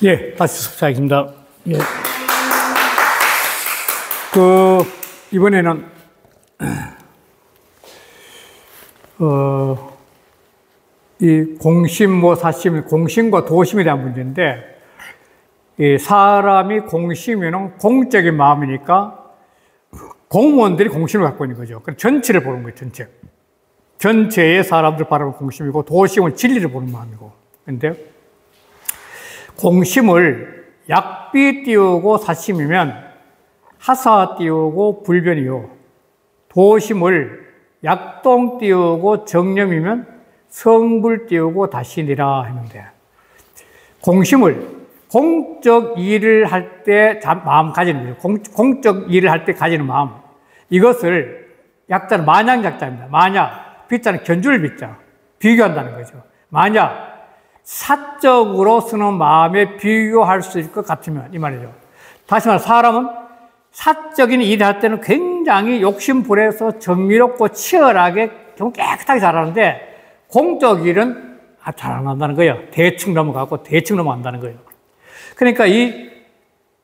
예, 다시 수업시작하겠습니다. 예. 이번에는, 이 공심, 사심, 공심과 도심에 대한 문제인데, 이 사람이 공심이면 공적인 마음이니까 공무원들이 공심을 갖고 있는 거죠. 그럼 전체를 보는 거예요, 전체. 전체의 사람들 바라보는 공심이고, 도심은 진리를 보는 마음이고. 근데, 공심을 약비 띄우고 사심이면 하사 띄우고 불변이요. 도심을 약동 띄우고 정념이면 성불 띄우고 다시니라 했는데, 공심을 공적 일을 할 때 마음 가지는 거예요. 공적 일을 할 때 가지는 마음. 이것을 약자는 만약 약자입니다. 만약, 빗자는 견주를 빗자. 비교한다는 거죠. 만약 사적으로 쓰는 마음에 비교할 수 있을 것 같으면, 이 말이죠. 다시 말해, 사람은 사적인 일을 할 때는 굉장히 욕심불에서 정의롭고 치열하게 깨끗하게 잘하는데, 공적 일은 잘 안 한다는 거예요. 대충 넘어가고 대충 넘어간다는 거예요. 그러니까 이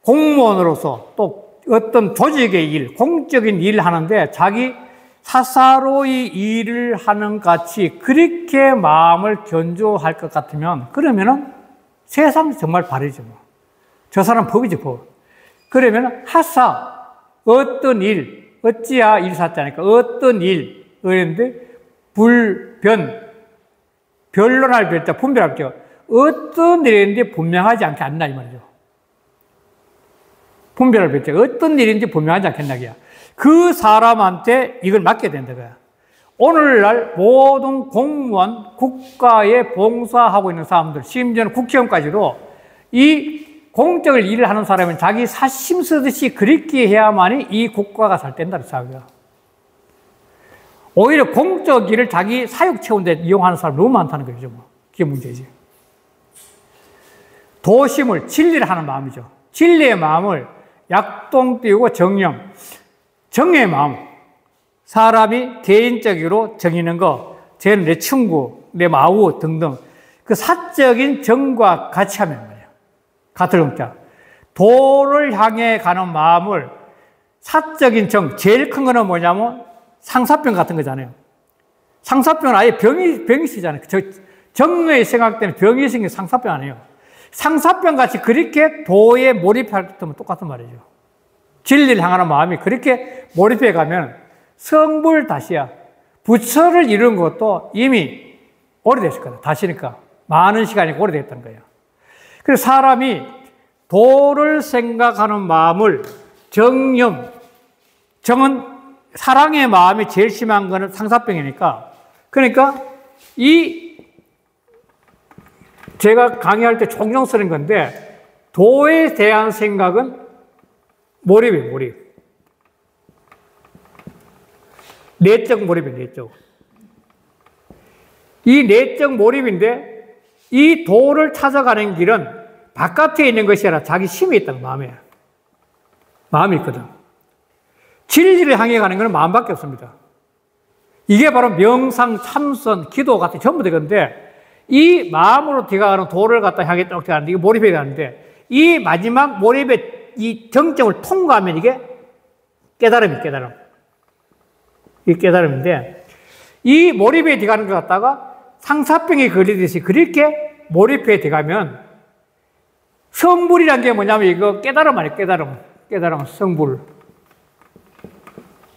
공무원으로서 또 어떤 조직의 일, 공적인 일을 하는데 자기 사사로이 일을 하는 같이 그렇게 마음을 견조할 것 같으면, 그러면은 세상 정말 바르죠. 저 사람 법이죠, 법. 그러면 하사, 어떤 일, 어찌야 일사자니까 어떤 일, 그런데 불변, 변론할 별자, 분별할 때 어떤 일인지 분명하지 않게 안나, 이 말이죠. 분별할 별자, 어떤 일인지 분명하지 않겠나기야. 그 사람한테 이걸 맡겨야 된다. 오늘날 모든 공무원, 국가에 봉사하고 있는 사람들, 심지어는 국회의원까지도 이 공적을 일을 하는 사람은 자기 사심 쓰듯이 그렇게 해야만이 이 국가가 잘 된다는 생각이야. 오히려 공적 일을 자기 사육 채우는데 이용하는 사람 너무 많다는 거죠. 그게 문제지. 도심을, 진리를 하는 마음이죠. 진리의 마음을 약동 띄우고 정령. 정의 마음. 사람이 개인적으로 정의는 거, 쟤는 내 친구, 내 마우 등등. 그 사적인 정과 같이 하면 말이에요. 같을 음자. 도를 향해 가는 마음을 사적인 정, 제일 큰 거는 뭐냐면 상사병 같은 거잖아요. 상사병은 아예 병이 쓰잖아요. 정의에 생각되는 병이 생긴 상사병 아니에요. 상사병 같이 그렇게 도에 몰입할 때면 똑같은 말이죠. 진리를 향하는 마음이 그렇게 몰입해 가면 성불 다시야. 부처를 이룬 것도 이미 오래됐을 거다. 다시니까. 많은 시간이 오래됐다는 거예요. 그래서 사람이 도를 생각하는 마음을 정념, 정은 사랑의 마음이 제일 심한 거는 상사병이니까. 그러니까 제가 강의할 때 종종 쓰는 건데, 도에 대한 생각은 몰입이에요, 몰입. 내적 몰입이에요, 내적. 이 내적 몰입인데, 이 도를 찾아가는 길은 바깥에 있는 것이 아니라 자기 심에 있다는 마음에. 마음이 있거든. 진리를 향해 가는 것은 마음밖에 없습니다. 이게 바로 명상, 참선, 기도 같은 전부 되건데, 이 마음으로 들어가는 도를 갖다 향해 쭉 가는데, 이게 몰입해 가는데, 이 마지막 몰입의 이 정점을 통과하면 이게 깨달음이 깨달음. 이 깨달음인데, 이 몰입에 들어가는 것 갖다가 상사병에 걸리듯이 그렇게 몰입해 들어가면 성불이라는 게 뭐냐면 이거 깨달음 아니에요, 깨달음. 깨달음, 성불.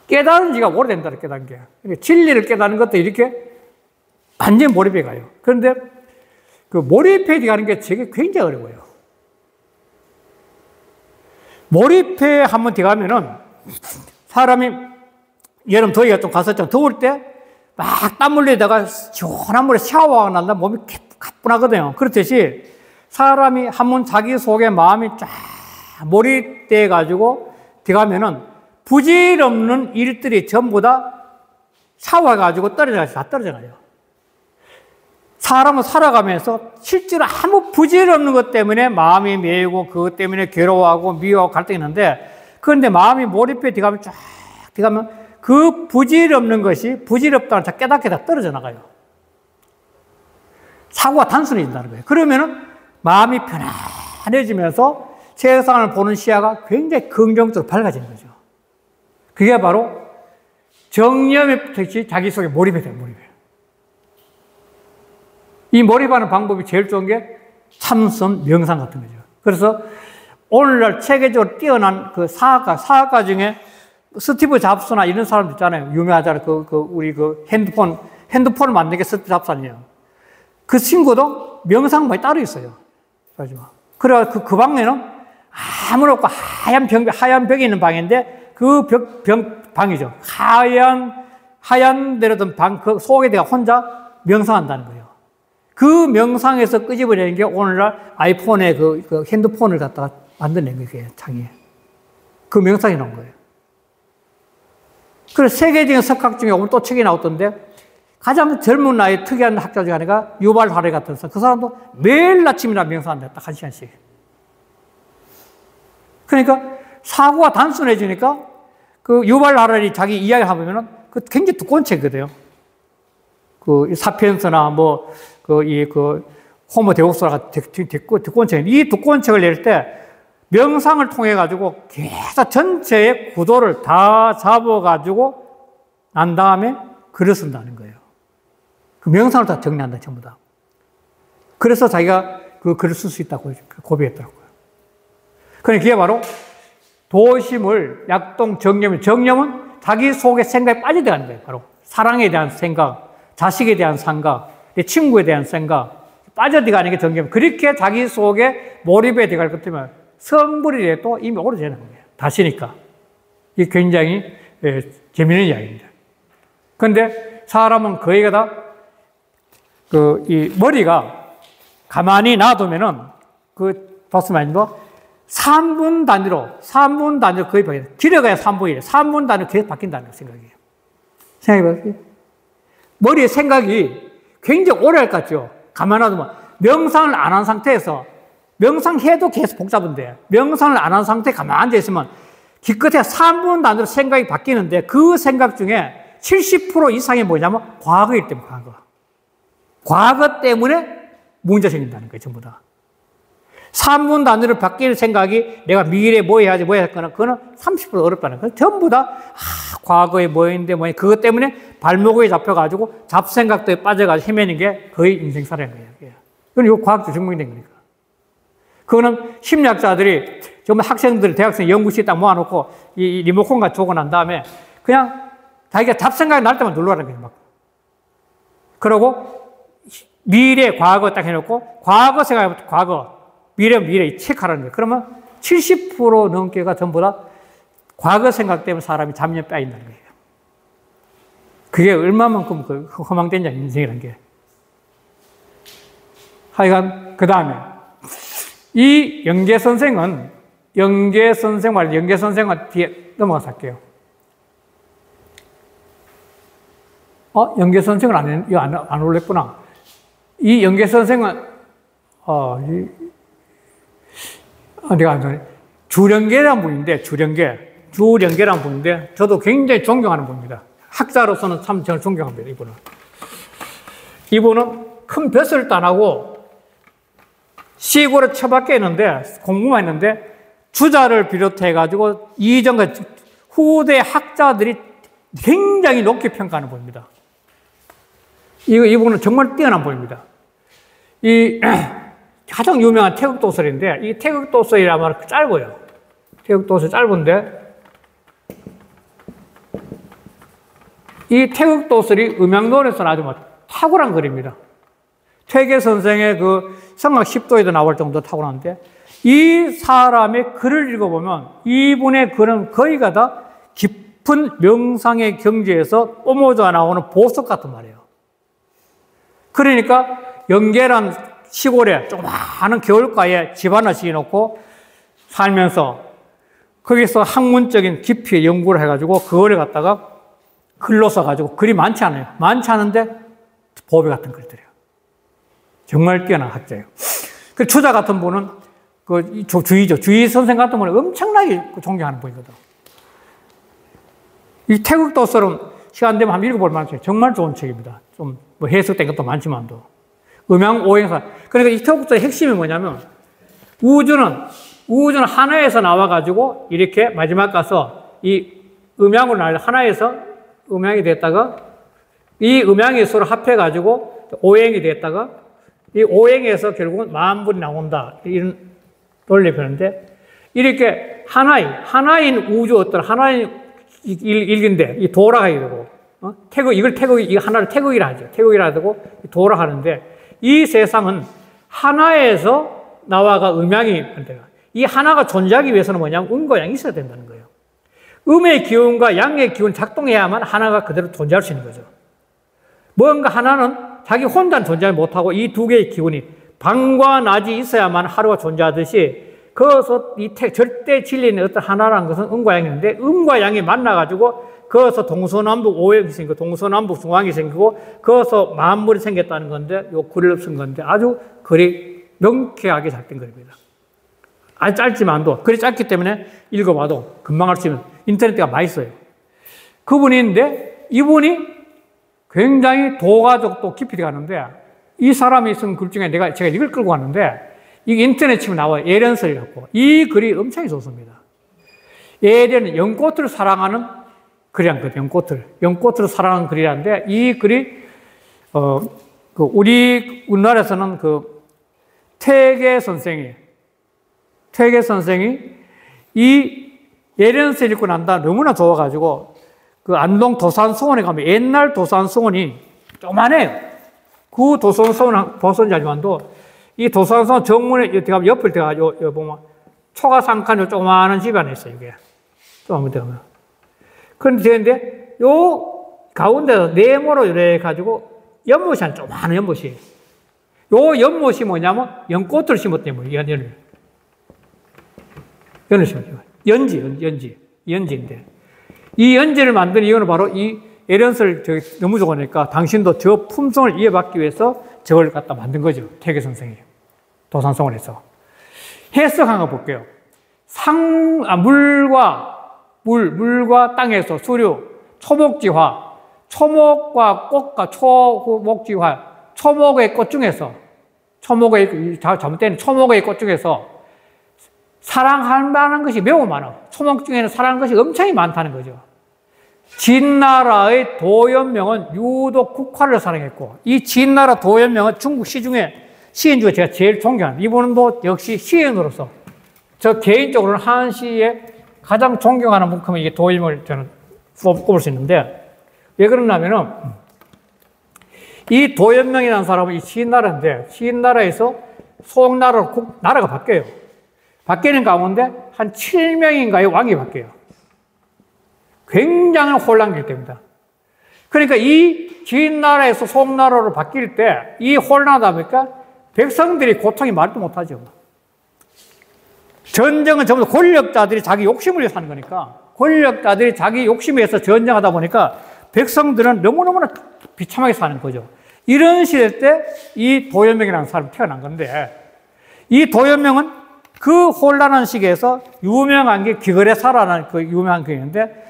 깨달은 지가 오래된다, 깨달은 게. 진리를 깨닫는 것도 이렇게 완전히 몰입해 가요. 그런데 그 몰입해 들어가는 게 되게 굉장히 어려워요. 몰입해 한번 들어가면은 사람이 여름 더위가 좀 갔었죠. 더울 때 막 땀 흘리다가 시원한 물에 샤워하고 난다 몸이 가뿐하거든요. 그렇듯이 사람이 한번 자기 속에 마음이 쫙 몰입돼 가지고 들어가면은 부질없는 일들이 전부 다 샤워해 가지고 다 떨어져가요. 사람은 살아가면서 실제로 아무 부질없는 것 때문에 마음이 메이고 그것 때문에 괴로워하고 미워하고 갈등이 있는데, 그런데 마음이 몰입해 들어가면 쫙 들어가면 그 부질없는 것이 부질없다는 자 깨닫게 다 떨어져 나가요. 사고가 단순해진다는 거예요. 그러면은 마음이 편안해지면서 세상을 보는 시야가 굉장히 긍정적으로 밝아지는 거죠. 그게 바로 정념의 특히 자기 속에 몰입이 돼요, 몰입이. 이 몰입하는 방법이 제일 좋은 게 참선, 명상 같은 거죠. 그래서 오늘날 세계적으로 뛰어난 그 사학가 중에 스티브 잡스나 이런 사람들 있잖아요. 유명하잖아요. 우리 핸드폰을 만든 게 스티브 잡스 아니에요. 그 친구도 명상방이 따로 있어요. 그래, 그 방에는 아무런 없고 하얀 벽이 있는 방인데 그 방이죠. 하얀 데로든 방, 그 속에 내가 혼자 명상한다는 거예요. 그 명상에서 끄집어내는 게 오늘날 아이폰의 그 핸드폰을 갖다가 만들어낸 거예요, 창에. 그 명상이 나온 거예요. 그래서 세계적인 석학 중에 오늘 또 책이 나왔던데 가장 젊은 나이에 특이한 학자 중에 하나가 유발 하라리 같은 사람. 그 사람도 매일 아침이나 명상한다. 딱 1시간씩. 그러니까 사고가 단순해지니까 그 유발 하라리 자기 이야기 하면은 그 굉장히 두꺼운 책이거든요. 그 사피엔스나 호모 데우스라가 두꺼운 책. 이 두꺼운 책을 낼 때 명상을 통해 가지고 계속 전체의 구도를 다 잡아 가지고 난 다음에 글을 쓴다는 거예요. 그 명상을 다 정리한다, 전부 다. 그래서 자기가 그 글을 쓸 수 있다고 고백했더라고요. 그러니까 그게 바로 도심을 약동 정념은 자기 속의 생각에 빠져들어가는 거예요. 바로 사랑에 대한 생각, 자식에 대한 생각, 내 친구에 대한 생각, 빠져들어가는 게 정념. 그렇게 자기 속에 몰입에 들어갈 것 때문에 성불이라도 이미 오래되는 거예요. 다시니까. 이게 굉장히 재미있는 이야기입니다. 그런데 사람은 거의가 다 이 머리가 가만히 놔두면은 봤으면 3분 단위로 거의 바뀌어요. 길어가야 3분이래. 3분 단위로 계속 바뀐다는 생각이에요. 생각해봐요. 머리의 생각이 굉장히 오래 할 것 같죠? 가만히 놔두면. 명상을 안 한 상태에서, 명상해도 계속 복잡한데, 명상을 안 한 상태에 가만히 앉아있으면, 기껏해야 3분 단위로 생각이 바뀌는데, 그 생각 중에 70% 이상이 뭐냐면, 과거이기 때문에, 과거 때문에 문제 생긴다는 거예요, 전부 다. 3분 단위로 바뀌는 생각이 내가 미래에 뭐 해야지, 뭐 해야 할 거나, 그거는 30% 어렵다는 거예요. 전부 다, 과거에 뭐 했는데, 그것 때문에 발목에 잡혀가지고 잡생각도에 빠져가지고 헤매는 게 거의 인생사라는 거예요. 그건 이거 과학적 증명이 된 거니까. 그거는 심리학자들이 정말 학생들, 대학생 연구실에 딱 모아놓고 이 리모컨 같이 주고 난 다음에 그냥 자기가 잡생각이 날 때만 눌러라는 거예요, 막. 그러고 미래, 과거 딱 해놓고 과거 생각해부터 과거, 미래 체크하라는 거예요. 그러면 70% 넘게가 전부 다 과거 생각 때문에 사람이 잡념에 빠진다는 거예요. 그게 얼마만큼 허망된 자 인생이라는 게. 하여간 그 다음에 이 영계 선생은 뒤에 넘어가서 할게요. 영계 선생은 안 올렸구나. 이 영계 선생은 내가 안 전에 주령계라는 분인데 주령계라는 분인데 저도 굉장히 존경하는 분입니다. 학자로서는 참 저는 존경합니다. 이분은 큰 벼슬도 안 하고 시골에 처박혀 있는데 공부만 했는데 주자를 비롯해 가지고 이전과 후대 학자들이 굉장히 높게 평가하는 분입니다. 이분은 정말 뛰어난 분입니다. 이 가장 유명한 태극도설인데 이 태극도설이라면 짧아요. 태극도설 짧은데 이 태극도설이 음양론에서는 아주 탁월한 글입니다. 퇴계 선생의 그 성악 10도에도 나올 정도 탁월한데 이 사람의 글을 읽어보면 이분의 글은 거의가 다 깊은 명상의 경지에서 뿜어져 나오는 보석 같은 말이에요. 그러니까 영계란 시골에 조그마한 겨울가에 집 하나 지어놓고 살면서 거기서 학문적인 깊이 연구를 해가지고 그거를 갖다가 글로 써가지고 글이 많지 않아요. 많지 않은데 보배 같은 글들이에요. 정말 뛰어난 학자예요. 그 주자 같은 분은 그 주의 선생 같은 분은 엄청나게 존경하는 분이거든. 이 태극도설은 시간 되면 한번 읽어볼 만한 책, 정말 좋은 책입니다. 좀 해석된 것도 많지만도 음양오행사. 그러니까 이 태국도의 핵심이 뭐냐면 우주는 하나에서 나와가지고 이렇게 마지막 가서 이 음양으로 나와 하나에서 음양이 됐다가 이 음양이 서로 합해가지고 오행이 됐다가 이 오행에서 결국은 만물이 나온다. 이런 논리표인데 이렇게 하나인 우주 어떤 하나인 일기인데 이 돌아가게 되고 태극 이걸 이 하나를 태극이라 하죠. 태극이라 하고 돌아가는데 이 세상은 하나에서 나와가 음양이 된다. 이 하나가 존재하기 위해서는 뭐냐면 음과 양이 있어야 된다는 거예요. 음의 기운과 양의 기운 작동해야만 하나가 그대로 존재할 수 있는 거죠. 뭔가 하나는 자기 혼자는 존재하지 못하고 이 두 개의 기운이 밤과 낮이 있어야만 하루가 존재하듯이 거기서 이 절대 진리는 어떤 하나라는 것은 음과 양인데 음과 양이 만나가지고 거기서 동서남북 오행이 생기고 동서남북 중앙이 생기고 거기서 만물이 생겼다는 건데 요 글을 쓴 건데 아주 글이 명쾌하게 잘 된 글입니다. 아주 짧지만도 글이 짧기 때문에 읽어봐도 금방 할 수 있는 인터넷가 많이 있어요. 그분인데 이분이 굉장히 도가적도 깊이 들어가는데 이 사람이 쓴 글 중에 제가 이걸 끌고 왔는데 이 인터넷 치면 나와요. 에렌설이라고. 이 글이 엄청 좋습니다. 에렌은 연꽃을 사랑하는 글이란 거예요. 연꽃을 사랑하는 글이란데 이 글이 우리나라에서는 퇴계 선생이 이 예련설 읽고 난 다음 너무나 좋아가지고 안동 도산서원에 가면 옛날 도산서원이 조그만해요. 그 도산서원 보선지 아니만도 이 도산서원 정문에 옆을 대가지고 여기 보면 초가상칸 조그마한 집 안에 있어요. 이게 조그만 데 가면. 그런데 요 가운데서 네모로 이래 가지고 연못이 한 조그마한 연못이. 요 연못이 뭐냐면 연꽃을 심었대요. 연을 심었대요. 연지인데. 이 연지를 만든 이유는 바로 이 에렌설 너무 좋으니까 당신도 저 품성을 이어받기 위해서 저걸 갖다 만든 거죠. 퇴계 선생이. 도산서원에서. 해석한 거 볼게요. 물과 땅에서 수류, 초목지화, 초목과 꽃과 초목지화, 초목의 꽃 중에서, 잘못된 초목의 꽃 중에서 사랑한다는 것이 매우 많아. 초목 중에는 사랑하는 것이 엄청 많다는 거죠. 진나라의 도연명은 유독 국화를 사랑했고, 이 진나라 도연명은 중국 시인 중에 제가 제일 존경하는, 이분도 역시 시인으로서, 저 개인적으로는 한시에 가장 존경하는 만큼은 이게 도연명을 저는 꼽을 수 있는데, 왜 그러냐면은, 이 도연명이라는 사람은 이 진나라인데, 진나라에서 송나라로 나라가 바뀌어요. 바뀌는 가운데 한 7명인가의 왕이 바뀌어요. 굉장한 혼란기 때문이다. 그러니까 이 진나라에서 송나라로 바뀔 때 이 혼란하다 보니까 백성들이 고통이 말도 못하죠. 전쟁은 전부 권력자들이 자기 욕심을 위해서 하는 거니까 권력자들이 자기 욕심을 위해서 전쟁하다 보니까 백성들은 너무너무나 비참하게 사는 거죠. 이런 시대 때 이 도연명이라는 사람이 태어난 건데 이 도연명은 그 혼란한 시기에서 유명한 게 기거래사라는 그 유명한 게 있는데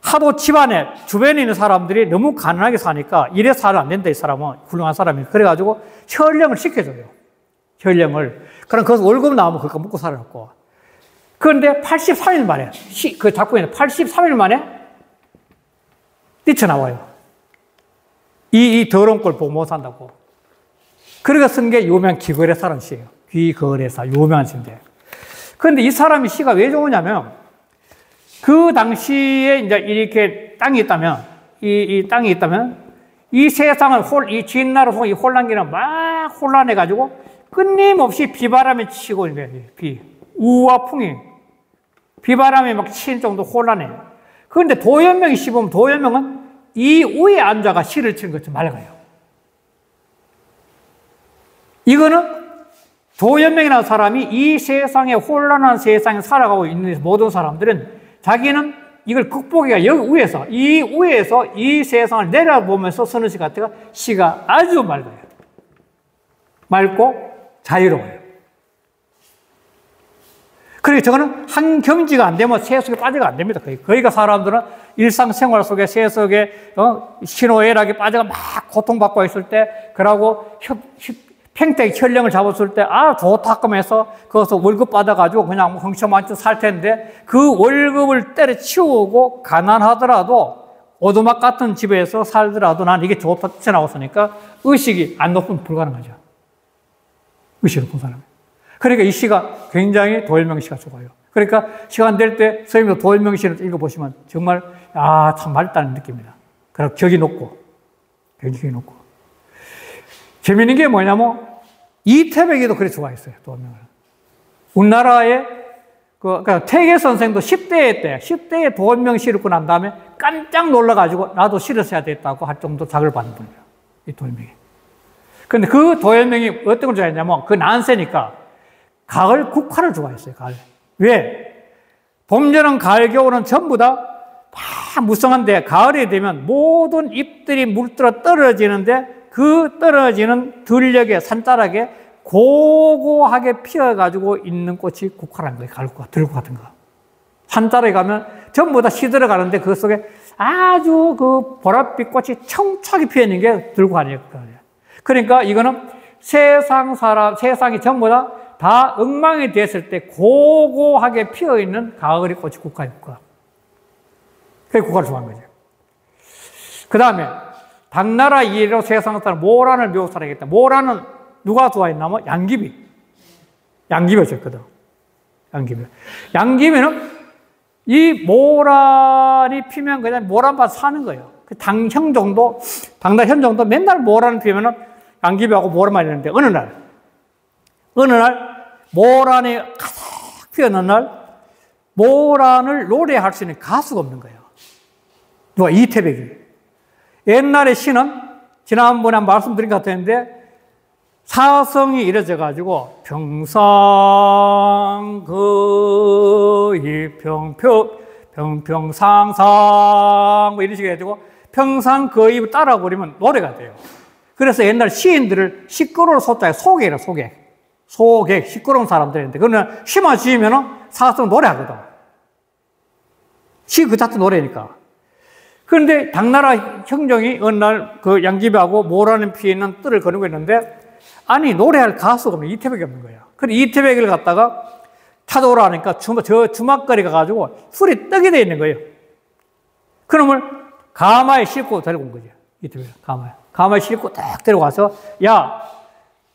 하도 집안에 주변에 있는 사람들이 너무 가난하게 사니까 이래 살면 안 된다. 이 사람은 훌륭한 사람이. 그래가지고 현령을 시켜줘요. 현령을. 그럼 거기서 월급 나오면 그거 먹고 살아갖고. 그런데 83일 만에 그 작품에는 83일 만에 뛰쳐나와요. 이 더러운 걸 보고 못 산다고. 그러니까 쓴 게 유명한 기거래사라는 시예요. 귀거래사, 유명한 시인데. 그런데 이 사람이 시가 왜 좋으냐면, 그 당시에 이제 이렇게 땅이 있다면, 이 땅이 있다면, 이 세상을 이 진나라 이 혼란기는 막 혼란해가지고, 끊임없이 비바람이 치고 있는 거예요. 우와 풍이. 비바람이 막 치는 정도 혼란해. 그런데 도연명이 씹으면 도연명은 이 위에 앉아가 시를 치는 것처럼 맑아요. 이거는 도연명이라는 사람이 이 세상에 혼란한 세상에 살아가고 있는 모든 사람들은 자기는 이걸 극복해야 여기 위에서 이 세상을 내려보면서 쓰는 시 같아가 시가 아주 맑아요. 맑고 자유로워요. 그러니까 저거는 한 경지가 안 되면 세속에 빠져가 안 됩니다. 거기가 사람들은 일상생활 속에 세속에 신호애락에 빠져가 막 고통받고 있을 때, 그러고 팽팽 혈령을 잡았을 때, 좋다 하면서 거기서 월급 받아가지고 그냥 흥청망청 살 텐데, 그 월급을 때려치우고 가난하더라도 오두막 같은 집에서 살더라도 난 이게 좋다 튀어나왔으니까 의식이 안 높으면 불가능하죠. 의식이 높은 사람이. 그러니까 이 시가 굉장히 도일명시가 좋아요. 그러니까 시간 될 때 선생님도 도일명시를 읽어보시면 정말 참 맑다는 느낌입니다. 그리고 격이 높고 굉장히 격이 높고 재미있는 게 뭐냐면 이태백이도 그렇게 좋아했어요. 도일명을. 우리나라에 그러니까 태계 선생도 10대에 도일명시를 읽고 난 다음에 깜짝 놀라가지고 나도 시를 써야 되겠다고 할 정도 작을 받는 분이에요. 이 도일명이. 근데 그 도일명이 어떤 걸 좋아했냐면 그 난세니까 가을 국화를 좋아했어요. 가을. 왜? 봄, 여름, 가을, 겨울은 전부 다 무성한데 가을이 되면 모든 잎들이 물들어 떨어지는데 그 떨어지는 들녘에 산자락에 고고하게 피어가지고 있는 꽃이 국화라는 거예요. 가을 국화, 들국 같은 거. 산자락에 가면 전부 다 시들어가는데 그 속에 아주 그 보랏빛 꽃이 청초하게 피어 있는 게 들국 아니에요. 그러니까 이거는 세상이 전부 다 엉망이 됐을 때 고고하게 피어있는 가을의 꽃이 국화예요, 국화. 그게 국화를 좋아하는 거죠. 그 다음에, 당나라 이래로 세상 사람, 모란을 묘사하겠다. 모란은 누가 좋아했냐면 양귀비였거든. 양귀비는 이 모란이 피면 그냥 모란밭 사는 거예요. 당나라 현 정도 맨날 모란을 피면은 양귀비하고 모란만 있는데, 어느 날 모란이 가득 피어난 날 모란을 노래할 수 있는 가수가 없는 거예요. 누가? 이태백이. 옛날에 시는 지난번에 말씀드린 것 같았는데 사성이 이뤄져 가지고 평상거의 평평상상 뭐 이런 식으로 해가지고 평상거의 따라 부르면 노래가 돼요. 그래서 옛날 시인들을 시끄러울 소자에 소객이라 소객, 시끄러운 사람들인데, 그거는 시만 지으면은 사성 노래하거든. 시 그 자체 노래니까. 그런데 당나라 형정이 어느 날 그 양귀비하고 모란을 피는 뜰을 거느고 있는데, 아니, 노래할 가수가 없는 이태백이 없는 거예요. 그래서 이태백을 갖다가 찾아오라 하니까 저 주막거리 가가지고 술이 떡이 되어 있는 거예요. 그놈을 가마에 싣고 데리고 온 거죠. 이태백을 가마에 싣고 딱 데려가서, 야,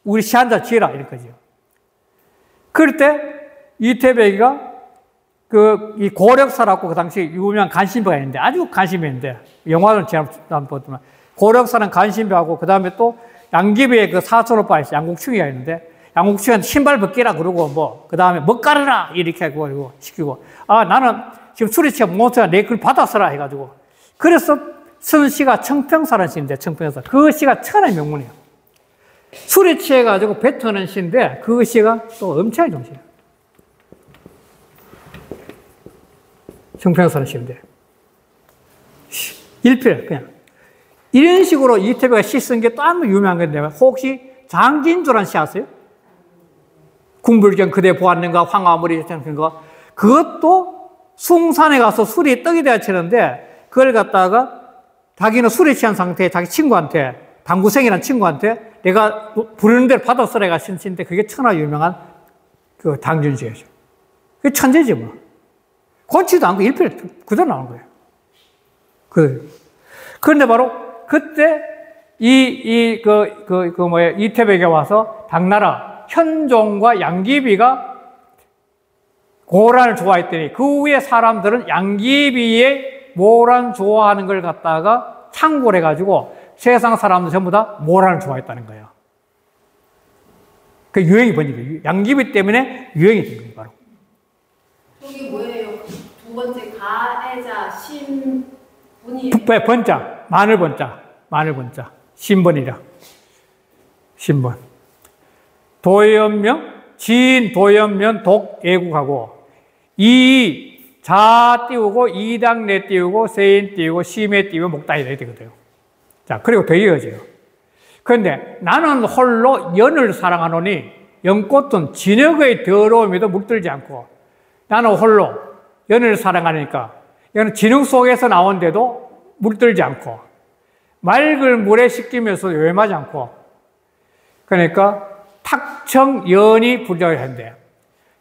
우리 시 한잔 지어라. 이럴 거죠. 그럴 때 이태백이가 이 고력사라고 그 당시 유명한 간신배가 있는데, 아주 간신배인데, 영화는 제가 안 봤지만, 고력사는 간신배하고, 그 다음에 또 양귀비의 그 사촌 오빠 있어요. 양국충이가 있는데, 양국충한테 신발 벗기라 그러고, 그 다음에 먹가르라 이렇게 하고 시키고, 나는 지금 술이 취해 못해서 내 글 받아서라 해가지고, 그래서 쓴 시가 청평사라는 시인데, 청평사. 그 시가 천하의 명문이에요. 술에 취해가지고 뱉어낸 시인데 그 시가 또 엄청나게 좋은 시예요. 청평사는 시인데 일필 그냥 이런 식으로 이태배가 시 쓴 게 또 한 번 유명한 건데 혹시 장진주라는 시 아세요? 궁불경 그대 보았는가 황화물이 그런 거 그것도 숭산에 가서 술이 떡이 되어 치는데 그걸 갖다가 자기는 술에 취한 상태에 자기 친구한테 당구생이라는 친구한테 내가 부르는 대로 받아서라 해가 신신데 그게 천하 유명한 그 당준시예요. 그게 천재지 뭐. 권치도 않고 일필 그대로 나온 거예요. 그런데 바로 그때 이태백에 와서 당나라 현종과 양귀비가 모란을 좋아했더니 그 후에 사람들은 양귀비의 모란 좋아하는 걸 갖다가 참고를 해가지고 세상 사람들 전부 다 모란을 좋아했다는 거예요. 그 유행이 번진 거예요. 양귀비 때문에 유행이 된 거예요, 바로. 저기 뭐예요? 두 번째 가해자 신분이 번자, 마늘 번자, 신번이라. 신번. 도연명, 지인 도연면 독 애국하고 자 띄우고 이당내 띄우고 세인 띄우고 심에 띄우고 목다이 이렇게 되거든요. 자, 그리고 더 이어져요. 그런데 나는 홀로 연을 사랑하노니 연꽃은 진흙의 더러움에도 물들지 않고 나는 홀로 연을 사랑하니까 이거는 진흙 속에서 나온데도 물들지 않고, 맑은 물에 씻기면서 요염하지 않고, 그러니까 탁청연이 불자를 한대.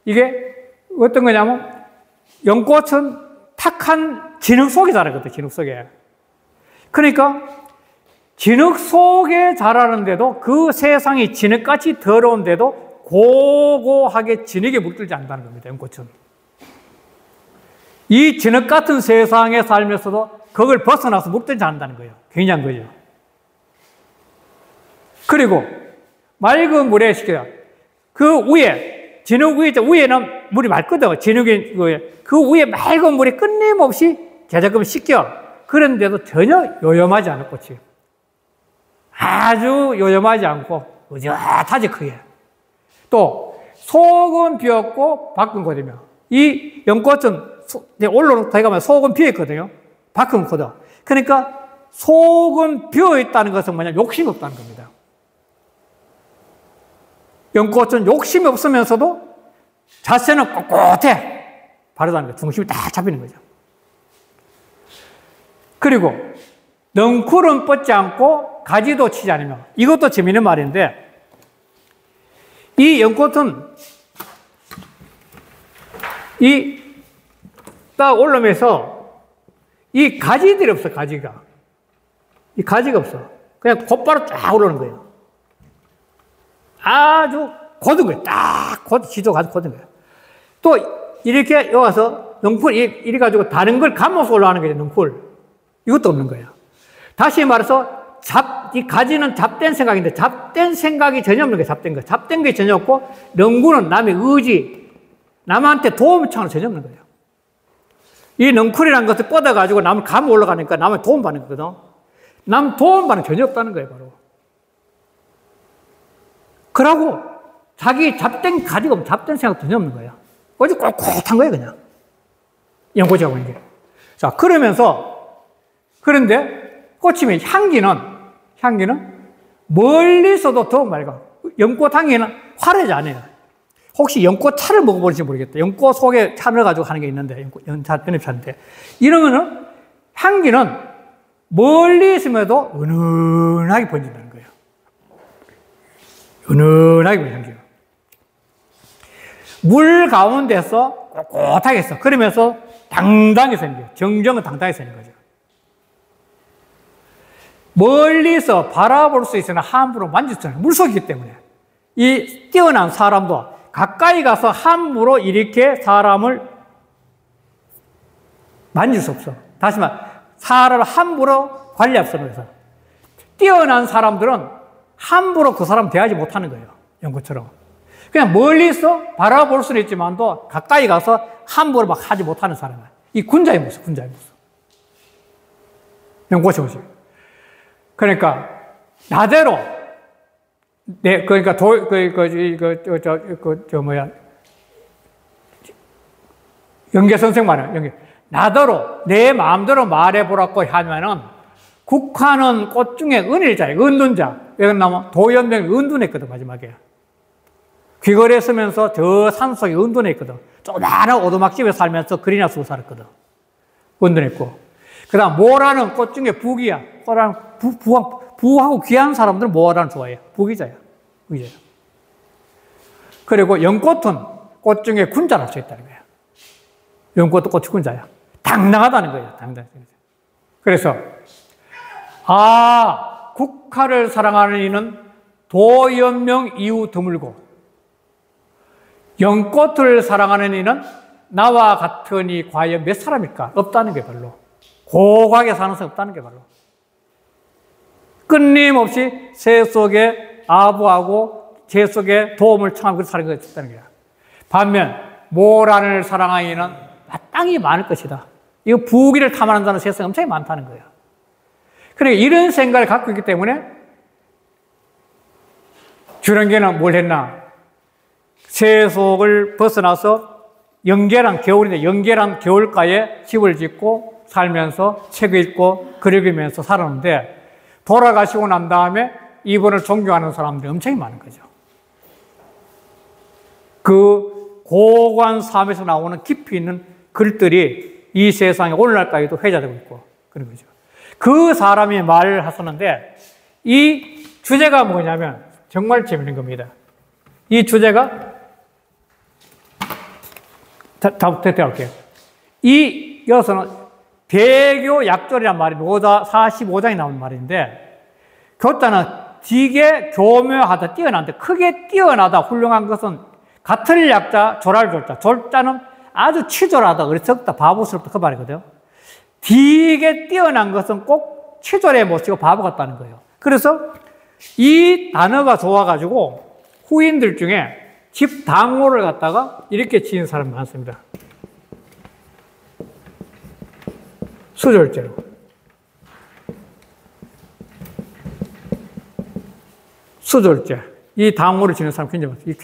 이게 어떤 거냐면, 연꽃은 탁한 진흙 속에 자라거든, 진흙 속에. 그러니까, 진흙 속에 자라는데도 그 세상이 진흙같이 더러운데도 고고하게 진흙에 물들지 않는다는 겁니다, 연꽃은. 이 진흙 같은 세상에 살면서도 그걸 벗어나서 물들지 않는다는 거예요. 굉장한 거죠. 그리고 맑은 물에 식혀요. 그 위에, 진흙 위에는 물이 맑거든. 진흙이, 그 위에 맑은 물이 끊임없이 계속 씻겨. 그런데도 전혀 요염하지 않을 꽃이. 아주 요염하지 않고 의젓하지 크게. 또 속은 비었고 밖은 거리며, 이 연꽃은 올라오는 데 가면 속은 비어 있거든요. 밖은 거다. 그러니까 속은 비어 있다는 것은 뭐냐? 욕심이 없다는 겁니다. 연꽃은 욕심이 없으면서도 자세는 꼿꼿해. 바르다는 거예요. 중심이 딱 잡히는 거죠. 그리고 넝쿨은 뻗지 않고 가지도 치지 않으며, 이것도 재미있는 말인데, 이 연꽃은 이 딱 올라오면서 이 가지들이 없어, 가지가. 이 가지가 없어. 그냥 곧바로 쫙 올라오는 거예요. 아주 곧은 거예요. 딱 지도 가지고 곧은 거예요. 또 이렇게 여기 와서 넝쿨 이래 가지고 다른 걸 감아서 올라가는 거예요, 넝쿨. 이것도 없는 거예요. 다시 말해서 이 가지는 잡된 생각인데, 잡된 생각이 전혀 없는 거예요, 잡된 거. 잡된 게 전혀 없고, 넝쿨은 남의 의지, 남한테 도움을 청하는 전혀 없는 거예요. 이 넝쿨이라는 것을 뻗어가지고 남을 감아 올라가니까 남을 도움받는 거거든. 남 도움받는 전혀 없다는 거예요, 바로. 그러고 자기 잡된 가지가 없는, 잡된 생각 전혀 없는 거예요. 어디 꼿꼿한 거예요, 그냥. 연꽃이라고 하는 게. 자, 그런데 꽃이면 향기는 멀리서도 더 맑아. 연꽃 향기는 화려하지 않아요. 혹시 연꽃 차를 먹어보실지 모르겠다. 연꽃 속에 차 넣어가지고 하는 게 있는데, 연잎차인데. 이러면은 향기는 멀리 있음에도 은은하게 번진다는 거예요. 은은하게 번진 향기가. 물 가운데서 꼿꼿하게 있어. 그러면서 당당하게 생겨요. 정정은 당당하게 생긴 거죠. 멀리서 바라볼 수 있으나 함부로 만질 수 없는 물속이기 때문에, 이 뛰어난 사람도 가까이 가서 함부로 이렇게 사람을 만질 수 없어. 다시 말해, 사람을 함부로 관리할 수 없어서. 뛰어난 사람들은 함부로 그 사람 대하지 못하는 거예요. 연꽃처럼. 그냥 멀리서 바라볼 수는 있지만도 가까이 가서 함부로 막 하지 못하는 사람은 이 군자의 모습. 연꽃의 모습. 그러니까 나대로 그러니까 연계 선생 말은 나대로 내 마음대로 말해보라고 하면은, 국화는 꽃 중에 은일자예요. 은둔자. 왜 그러냐면 도연병이 은둔했거든, 마지막에. 귀걸이 쓰면서 저 산속에 은둔했거든. 조그마한 오두막집에 살면서 글이나 쓰고 살았거든. 은둔했고. 그 다음 모라는 꽃 중에 북이야. 모라는 부하고 귀한 사람들은 모라는 좋아해요. 북이자야. 그리고 연꽃은 꽃 중에 군자를 할 수 있다는 거예요. 연꽃도 꽃이 군자야. 당당하다는 거예요. 그래서 국화를 사랑하는 이는 도연명 이후 드물고, 연꽃을 사랑하는 이는 나와 같으니 과연 몇 사람일까? 없다는 게 별로. 고고하게 사는 사람 없다는 게 별로. 끊임없이 새 속에 아부하고 재 속에 도움을 청하고 사는 것이 있다는 거야. 반면 모란을 사랑하는 이는 마땅히 많을 것이다. 이거 부귀를 탐하는 자는 세상에 엄청 많다는 거예요. 그러니까 이런 생각을 갖고 있기 때문에 주렁개는 뭘 했나? 새 속을 벗어나서 연계란 겨울인데, 연계란 겨울가에 집을 짓고 살면서 책을 읽고 글 읽으면서 살았는데, 돌아가시고 난 다음에 이분을 존경하는 사람들이 엄청 많은 거죠. 그 고고한 삶에서 나오는 깊이 있는 글들이 이 세상에 오늘날까지도 회자되고 있고 그런 거죠. 그 사람이 말을 하셨는데 이 주제가 뭐냐면 정말 재밌는 겁니다. 이 주제가 다부터 할게요. 여기서는 대교 약절이란 말이 45장에 나오는 말인데 교자는 되게 교묘하다, 뛰어난다, 크게 뛰어나다, 훌륭한 것은 같을 약자, 조랄 졸자. 졸자는 아주 치졸하다, 어리석다, 바보스럽다 그 말이거든요. 되게 뛰어난 것은 꼭 치졸해 못치고 바보 같다는 거예요. 그래서 이 단어가 좋아가지고 후인들 중에 집 당호를 갖다가 이렇게 지은 사람이 많습니다. 수졸제로. 수졸제. 이 당호를 지는 사람 굉장히 많습니다.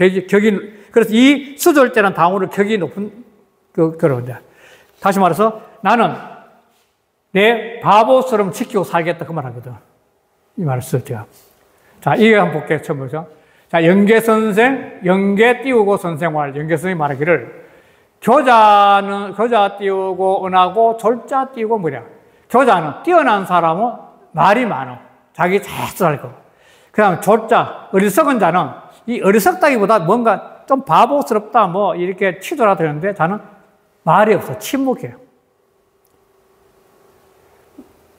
그래서 이 수졸제라는 당호를 격이 높은 그런데 다시 말해서 나는 내 바보처럼 지키고 살겠다 그 말 하거든. 이 말을 써요, 제가. 자, 이거 한번 볼게요. 처음 보죠. 자, 영계 선생, 영계 띄우고 선생활, 영계 선생이 말하기를 교자 띄우고 은하고 졸자 띄우고 뭐냐. 교자는 뛰어난 사람은 말이 많아. 자기 잘 할 거. 그 다음에 졸자, 어리석은 자는 이 어리석다기보다 뭔가 좀 바보스럽다, 뭐 이렇게 치졸하다 되는데 자는 말이 없어. 침묵해요.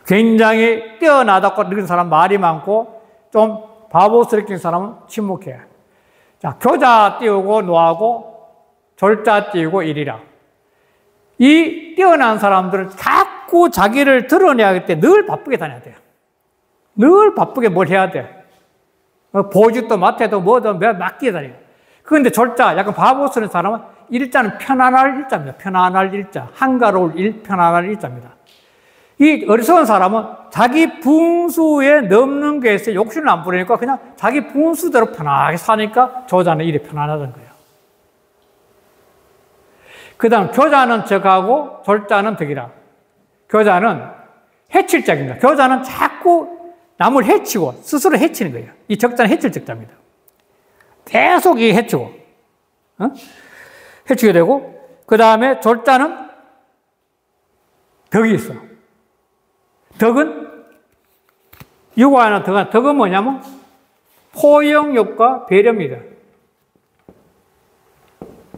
굉장히 뛰어나다고 느끼는 사람 말이 많고 좀 바보스럽게 느끼는 사람은 침묵해요. 자, 교자 띄우고 노하고 졸자 띄우고 일이라. 이 뛰어난 사람들은 자꾸 자기를 드러내야 할 때 늘 바쁘게 다녀야 돼요. 늘 바쁘게 뭘 해야 돼. 보직도 맡아도 뭐든 맡기게 다녀요. 그런데 졸자, 약간 바보스러운 사람은 일자는 편안할 일자입니다. 편안할 일자. 한가로울 일, 편안할 일자입니다. 이 어리석은 사람은 자기 분수에 넘는 것에 욕심을 안 부리니까 그냥 자기 분수대로 편하게 사니까 교자는 일이 편안하다는 거예요. 그 다음 교자는 적하고 졸자는 덕이라. 교자는 해칠 자입니다. 교자는 자꾸 남을 해치고 스스로 해치는 거예요. 이 적자는 해칠 적자입니다. 계속 이 해치고 해치게 되고 그 다음에 졸자는 덕이 있어. 덕은 유구하는 덕은 뭐냐면 포용력과 배려입니다.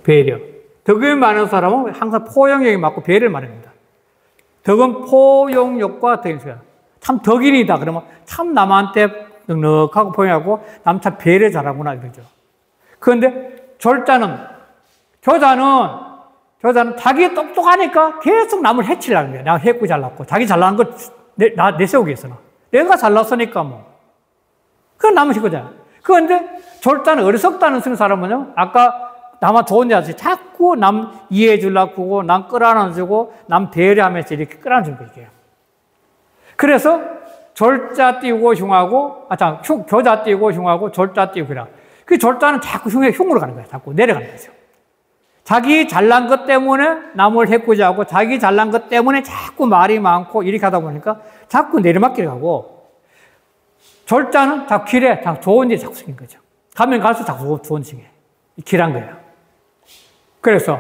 배려. 덕이 많은 사람은 항상 포용력이 많고 배려를 말합니다. 덕은 포용력과 덕이 있어요. 참 덕인이다 그러면 참 남한테 넉넉하고 포용하고 남 참 배려 잘하구나 이러죠. 그런데 교자는 자기 똑똑하니까 계속 남을 해치려는 거야. 내가 해고 잘났고 자기 잘나는 걸 내세우기 위해서는 내가 잘났으니까 뭐 그건 남의 거잖아. 그런데 졸자는 어리석다는 사람은 아까 남한 좋은 자식 자꾸 남 이해해 주려고 남 끌어안아주고 남 배려하면서 이렇게 끌어안주는 거예요. 그래서 졸자 띄우고 흉하고 교자 띄우고 흉하고 졸자 띄우고 그래. 그 졸자는 자꾸 흉으로 가는 거예요. 자꾸 내려가는 거죠. 자기 잘난 것 때문에 남을 해코지 하고 자기 잘난 것 때문에 자꾸 말이 많고 이렇게 하다 보니까 자꾸 내리막길 가고 졸자는 자꾸 길에 자꾸 좋은 일이 자꾸 생긴 거죠. 가면 갈수록 자꾸 좋은 일이 길한 거예요. 그래서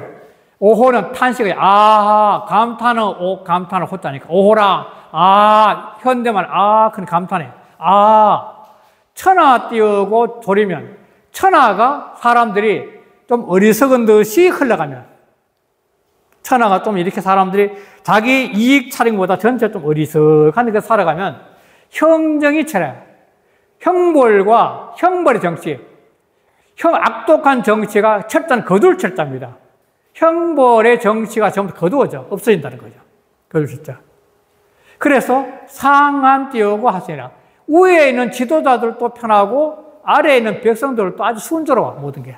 오호는 탄식을 아하 감탄은 감탄을 호자니까 오호라 현대말 그건 감탄해 천하 띄우고 졸이면 천하가 사람들이 좀 어리석은 듯이 흘러가면 천하가 좀 이렇게 사람들이 자기 이익 차림보다 전체 좀 어리석한 데 살아가면 형정이 차려요. 형벌과 형벌의 정치 악독한 정치가 철자는 거둘 철자입니다. 형벌의 정치가 전부 거두어져 없어진다는 거죠. 거둘 철자. 그래서 상한 띄우고 하시니라. 위에 있는 지도자들도 편하고 아래에 있는 백성들도 아주 순조로워 모든 게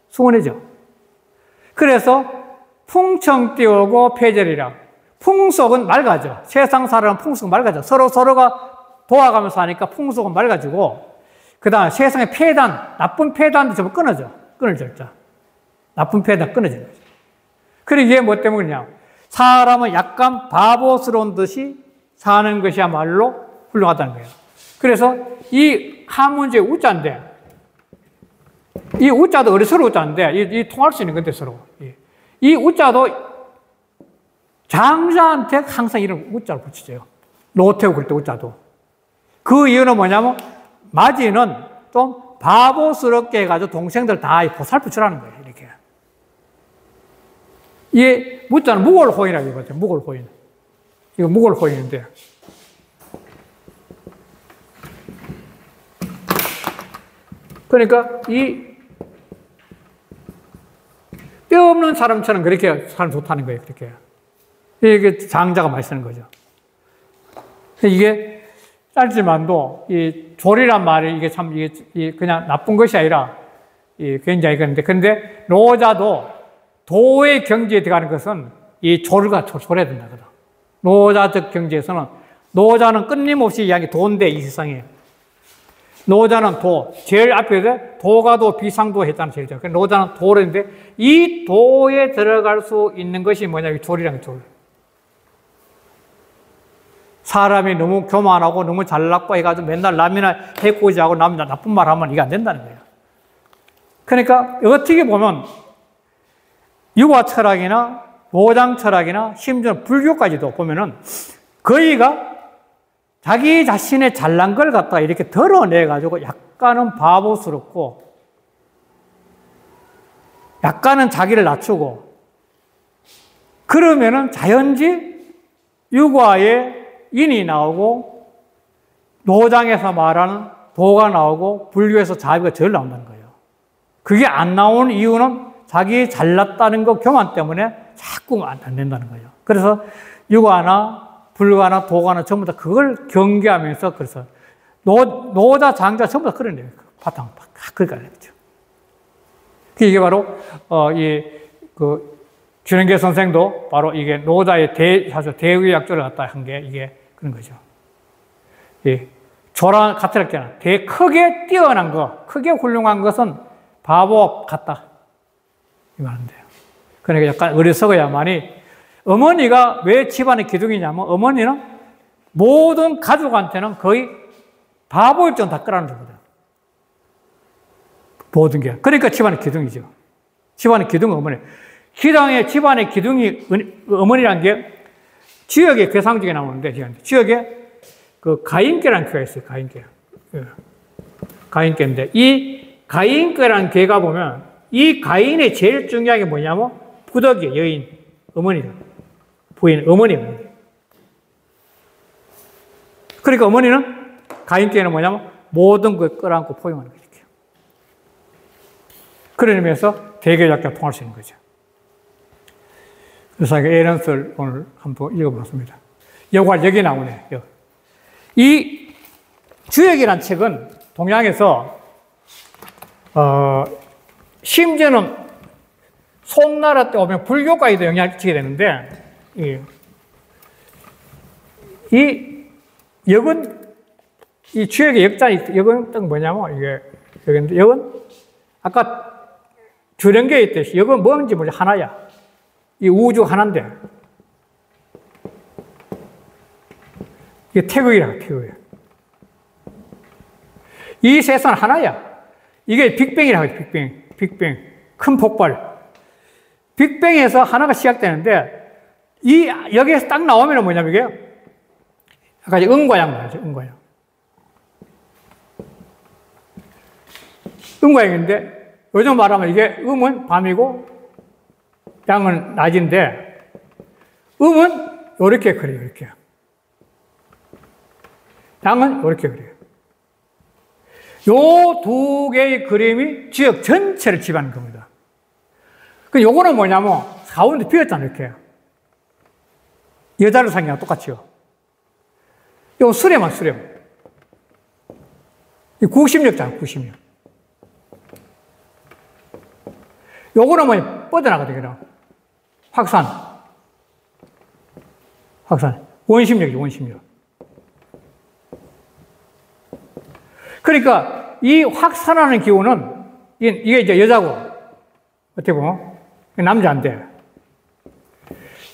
수원해져. 그래서 풍청 띄우고 폐절이라. 풍속은 맑아져. 세상 사람은 풍속은 맑아져. 서로가 도와가면서 하니까 풍속은 맑아지고 그 다음에 세상의 폐단, 나쁜 폐단도 전부 끊어져. 나쁜 폐단 끊어지는 거죠. 그리고 이게 뭐 때문이냐. 사람은 약간 바보스러운 듯이 사는 것이야말로 훌륭하다는 거예요. 그래서 이 한문제 우자인데 이 우자도 어리석은 우자인데 이 통할 수 있는 건데 서로 이 우자도 장자한테 항상 이름 우자를 붙이죠. 노태우 그럴 때 우자도. 그 이유는 뭐냐면 마지는 좀 바보스럽게 해가지고 동생들 다 보살펴 주라는 거예요. 이렇게. 이 무자는 무골호인이라고 얘기하죠. 무골호인. 이거 무골호인인데. 그러니까 이 뼈 없는 사람처럼 그렇게 사람 좋다는 거예요. 그렇게. 이게 장자가 많이 쓰는 거죠. 이게 짧지만도 이 조리란 말이 이게 참 이게 그냥 나쁜 것이 아니라 굉장히 그런데 근데 노자도 도의 경지에 들어가는 것은 이 조리가 조려야 된다거든. 노자적 경지에서는 노자는 끊임없이 이야기 도인데 이 세상에 노자는 도 제일 앞에 도가도 비상도 했잖아 제일 전. 노자는 도인데 이 도에 들어갈 수 있는 것이 뭐냐면 조리라는 조리. 사람이 너무 교만하고 너무 잘났고 해가지고 맨날 남이나 해코지하고 남이나 나쁜 말 하면 이게 안 된다는 거예요. 그러니까 어떻게 보면 유화 철학이나 노장 철학이나 심지어 불교까지도 보면은 거의가 자기 자신의 잘난 걸 갖다가 이렇게 드러내가지고 약간은 바보스럽고 약간은 자기를 낮추고 그러면은 자연지 유과의 인이 나오고 노장에서 말하는 도가 나오고 불교에서 자비가 절 나온다는 거예요. 그게 안 나오는 이유는 자기 잘났다는 거 교만 때문에 자꾸 안 된다는 거예요. 그래서 유과나 불가나 도가나 전부 다 그걸 경계하면서 그래서 노자 장자 전부 다 그런 거예요. 바탕 그러니까 그렇죠. 이게 바로 준영계 선생도 바로 이게 노자의 대의 약조를 갖다 한 게 이게 그런 거죠. 예. 조랑 같을 때는 크게 뛰어난 거, 크게 훌륭한 것은 바보 같다. 이 말인데요. 그러니까 약간 어리석어야만이 어머니가 왜 집안의 기둥이냐면 어머니는 모든 가족한테는 거의 바보 입장 다 끌어안는 거거든. 모든 게. 그러니까 집안의 기둥이죠. 집안의 기둥은 어머니. 집안의 기둥이 어머니라는 게 지역의 괴상중에 나오는데, 지역에 그 가인괴라는 괴가 있어요, 가인괴. 가인괴인데, 이 가인괴라는 괴가 보면, 이 가인의 제일 중요한 게 뭐냐면, 부덕이 여인, 어머니다. 부인, 어머니. 그러니까 어머니는, 가인괴는 뭐냐면, 모든 걸 끌어안고 포용하는 거죠. 그런 의미에서 대개작자 통할 수 있는 거죠. 그래서 에런스를 오늘 한번 읽어보겠습니다. 여기 나오네. 이 주역이라는 책은 동양에서 심지어는 송나라 때 오면 불교까지도 영향을 끼치게 되는데 이 주역의 역은 뭐냐면 이게 여기인데 역은 아까 주령계에 있듯이 역은 뭔지 몰라 하나야. 이 우주 하나인데, 이게 태극이라고, 태극이야. 이 세상 하나야. 이게 빅뱅이라고 해요, 빅뱅. 큰 폭발. 빅뱅에서 하나가 시작되는데, 여기에서 딱 나오면 뭐냐면 이게, 아까 음과양 말이죠, 음과양. 음과양인데, 요즘 말하면 이게 음은 밤이고, 양은 낮인데, 음은 이렇게 그려요, 이렇게. 양은 이렇게 그려요. 요 두 개의 그림이 지역 전체를 지배하는 겁니다. 요거는 뭐냐면, 가운데 비었잖아요, 이렇게. 여자를 상이랑 똑같이요. 요 수렴. 이 구심력잖아, 구심력. 요거는 뭐, 뻗어나가거든요. 확산. 원심력이죠, 원심력. 그러니까 이 확산하는 기운은 이게 이제 여자고 어떻게 보면 남자인데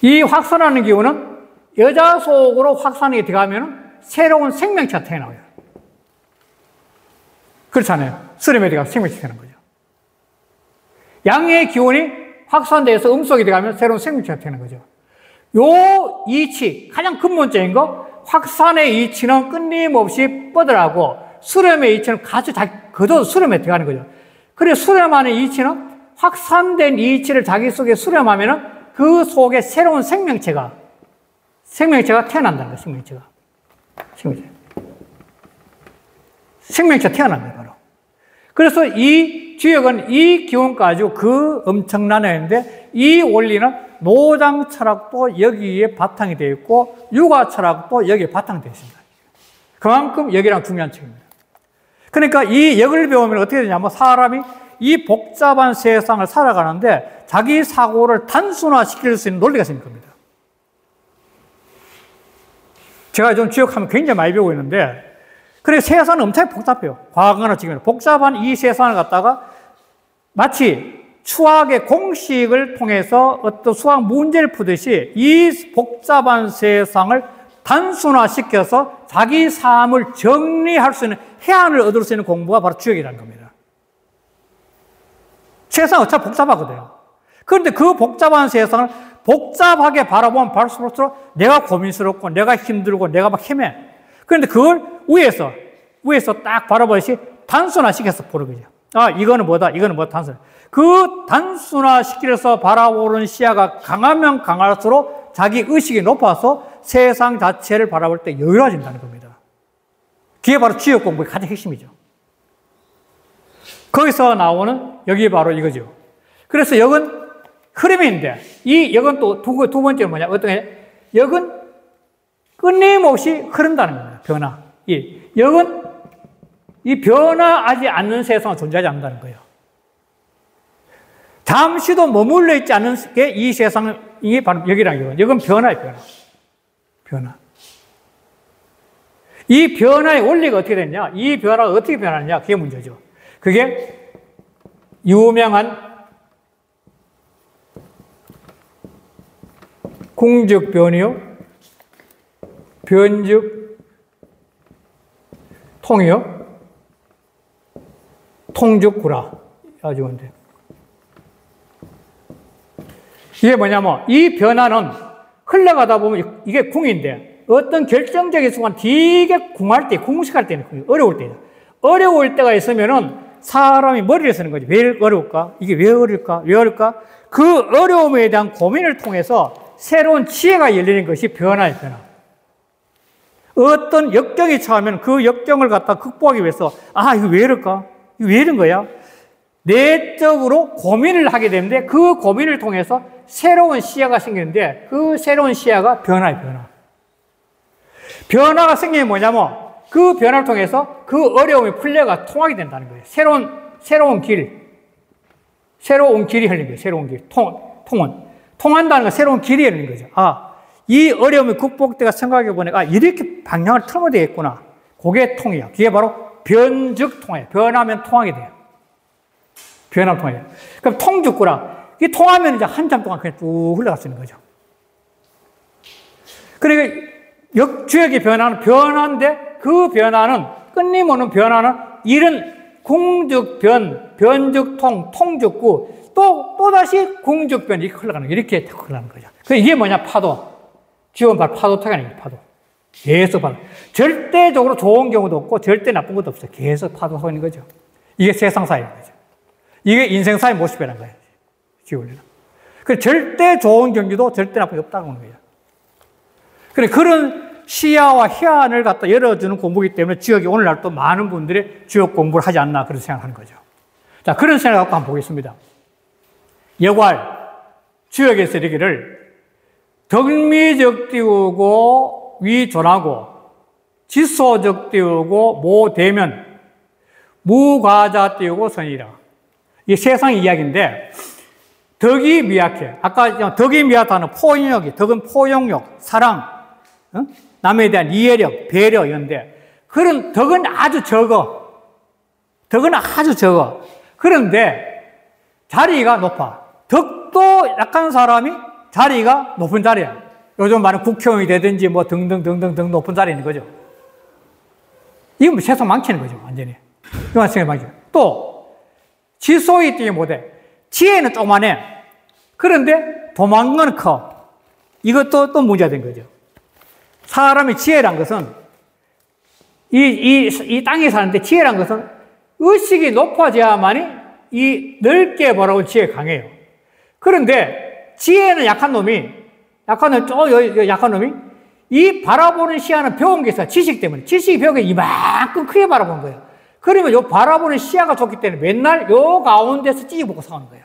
이 확산하는 기운은 여자 속으로 확산이 들어가면 새로운 생명체가 태어나요. 그렇잖아요. 수렴에 들어가서 생명체가 태어나는 거죠. 양의 기운이 확산돼서 음속에 들어가면 새로운 생명체가 되는 거죠. 요 이치, 가장 근본적인 거, 확산의 이치는 끊임없이 뻗어나고 수렴의 이치는 같이 그도 수렴에 들어가는 거죠. 그래서 수렴하는 이치는 확산된 이치를 자기 속에 수렴하면은 그 속에 새로운 생명체가 태어난다는 거예요, 생명체가 태어납니다, 바로. 그래서 이 주역은 이 기원 가지고 그 엄청난 애인데, 이 원리는 노장 철학도 여기에 바탕이 되어 있고, 육아 철학도 여기에 바탕이 되어 있습니다. 그만큼 여기랑 중요한 책입니다. 그러니까 이 역을 배우면 어떻게 되냐면, 사람이 이 복잡한 세상을 살아가는데 자기 사고를 단순화시킬 수 있는 논리가 생길 겁니다. 제가 좀 주역하면 굉장히 많이 배우고 있는데, 그래 세상은 엄청 복잡해요. 과거나 지금 복잡한 이 세상을 갖다가 마치 수학의 공식을 통해서 어떤 수학 문제를 푸듯이 이 복잡한 세상을 단순화시켜서 자기 삶을 정리할 수 있는 해안을 얻을 수 있는 공부가 바로 주역이라는 겁니다. 세상은 어차피 복잡하거든요. 그런데 그 복잡한 세상을 복잡하게 바라보면 볼수록 내가 고민스럽고 내가 힘들고 내가 막 헤매. 그런데 그걸 위에서 딱 바라보듯이 단순화시켜서 보는 거죠. 아, 이거는 뭐다, 단순. 그 단순화시켜서 바라보는 시야가 강하면 강할수록 자기 의식이 높아서 세상 자체를 바라볼 때 여유로워진다는 겁니다. 그게 바로 주역 공부의 가장 핵심이죠. 거기서 나오는 역이 바로 이거죠. 그래서 역은 흐름인데, 이 역은 또 두 번째는 뭐냐, 역은 끊임없이 흐른다는 겁니다. 변화. 역은 이 변화하지 않는 세상은 존재하지 않는다는 거예요. 잠시도 머물러 있지 않는 게 이 세상이 바로 역이라는 거예요. 역은 변화예요, 변화. 이 변화의 원리가 어떻게 됐냐? 이 변화가 어떻게 변하느냐? 그게 문제죠. 그게 유명한 궁즉변이요, 변즉통이요, 통즉구라. 아주 좋은데. 이게 뭐냐면, 이 변화는 흘러가다 보면 이게 궁인데, 어떤 결정적인 순간 되게 궁식할 때는 어려울 때예요. 어려울 때가 있으면은 사람이 머리를 쓰는 거죠. 왜 어려울까? 이게 왜 어려울까? 그 어려움에 대한 고민을 통해서 새로운 지혜가 열리는 것이 변화예요, 변화. 어떤 역경이 처하면 그 역경을 갖다 극복하기 위해서, 아, 이거 왜 이럴까? 이거 왜 이런 거야? 내적으로 고민을 하게 되는데 그 고민을 통해서 새로운 시야가 생기는데 그 새로운 시야가 변화예요, 변화. 변화가 생기면 뭐냐면 그 변화를 통해서 그 어려움이 풀려가 통하게 된다는 거예요. 새로운 길이 흘린 거예요. 새로운 길. 통한다는 건 새로운 길이 열리는 거죠. 아, 이 어려움이 극복되가 생각해 보니까 이렇게 방향을 틀면 되겠구나. 그게 통이야. 그게 바로 변즉통이에요. 변하면 통하게 돼요. 변하면 통해요. 그럼 통즉구라. 이 통하면 이제 한참 동안 그냥 쭉 흘러갈 수 있는 거죠. 그러니까 역주역의 변화인데 그 변화는 끊임없는 변화는 이런 궁즉변, 변즉통, 통즉구 또다시 궁즉변 이렇게 흘러가는 거예요. 이렇게 흘러가는 거죠. 이게 뭐냐? 파도. 지금 바로 파도 타가는 거예요. 파도. 계속 파도. 절대적으로 좋은 경우도 없고 절대 나쁜 것도 없어요. 계속 파도 하고 있는 거죠. 이게 세상사인 거죠. 이게 인생사의 모습이라는 거예요. 지원리는. 절대 좋은 경기도 절대 나쁜 게 없다고 하는 거예요. 그런 시야와 해안을 갖다 열어주는 공부이기 때문에 지역에 오늘날 또 많은 분들이 지역 공부를 하지 않나 그런 생각을 하는 거죠. 자, 그런 생각을 갖고 한번 보겠습니다. 역활, 지역에서 이르기를 덕미적 띄우고 위존하고 지소적 띄우고 모대면 무과자 띄우고 선이라. 이게 세상 이야기인데 덕이 미약해. 아까 덕이 미약하는 포용력이, 덕은 포용력, 사랑, 남에 대한 이해력, 배려 이런데 그런 덕은 아주 적어. 그런데 자리가 높아. 덕도 약한 사람이 자리가 높은 자리야. 요즘 말하는 국회의원이 되든지 뭐 등등 높은 자리에 있는 거죠. 이건 세상 망치는 거죠, 완전히. 이건 세상 망치는 거죠. 또 지소이 뛰게 못해. 지혜는 조그만해. 그런데 도망가는 커. 이것도 또 문제가 된 거죠. 사람의 지혜란 것은 이 땅에 사는데 지혜란 것은 의식이 높아져야만이 이 넓게 바라볼 지혜가 강해요. 그런데 지혜는 약한 놈이 이 바라보는 시야는 배운 게 있어요. 지식 때문에. 지식이 배운 게 이만큼 크게 바라보는 거예요. 그러면 요 바라보는 시야가 좋기 때문에 맨날 요 가운데서 찌집고 사는 거예요.